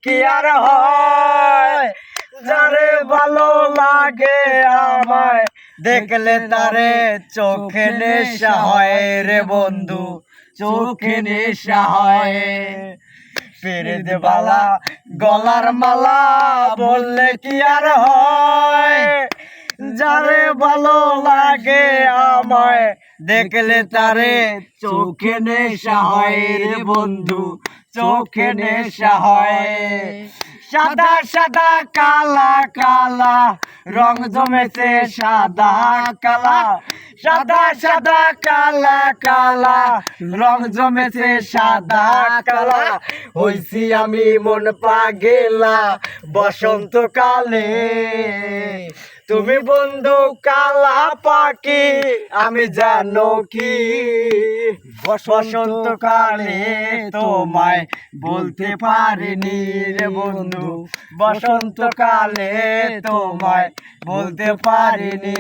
কি আর হয়, যারে ভালো লাগে আমায় দেখলে তারে চোখে নেশা হয় রে বন্ধু, চোখে নেশা হয়। পেরেদ বালা গলার মালা বললে কি আর হয়, যারে ভালো লাগে আমায় দেখলে তারে চোখে নেশা হয় রে বন্ধু, চোখে নেশা হয়। সাদা সাদা কালা কালা রং জমেছে সাদা কালা, সাদা সাদা কালা কালা রং জমেছে সাদা কালা। হইছি আমি মন পাগেলা বসন্তকালে, তুমি বন্ধু কালা পাখি আমি জানো কি। বসন্তকালে তোমায় বলতে পারিনি রে বন্ধু, বসন্তকালে তোমায় বলতে পারিনি।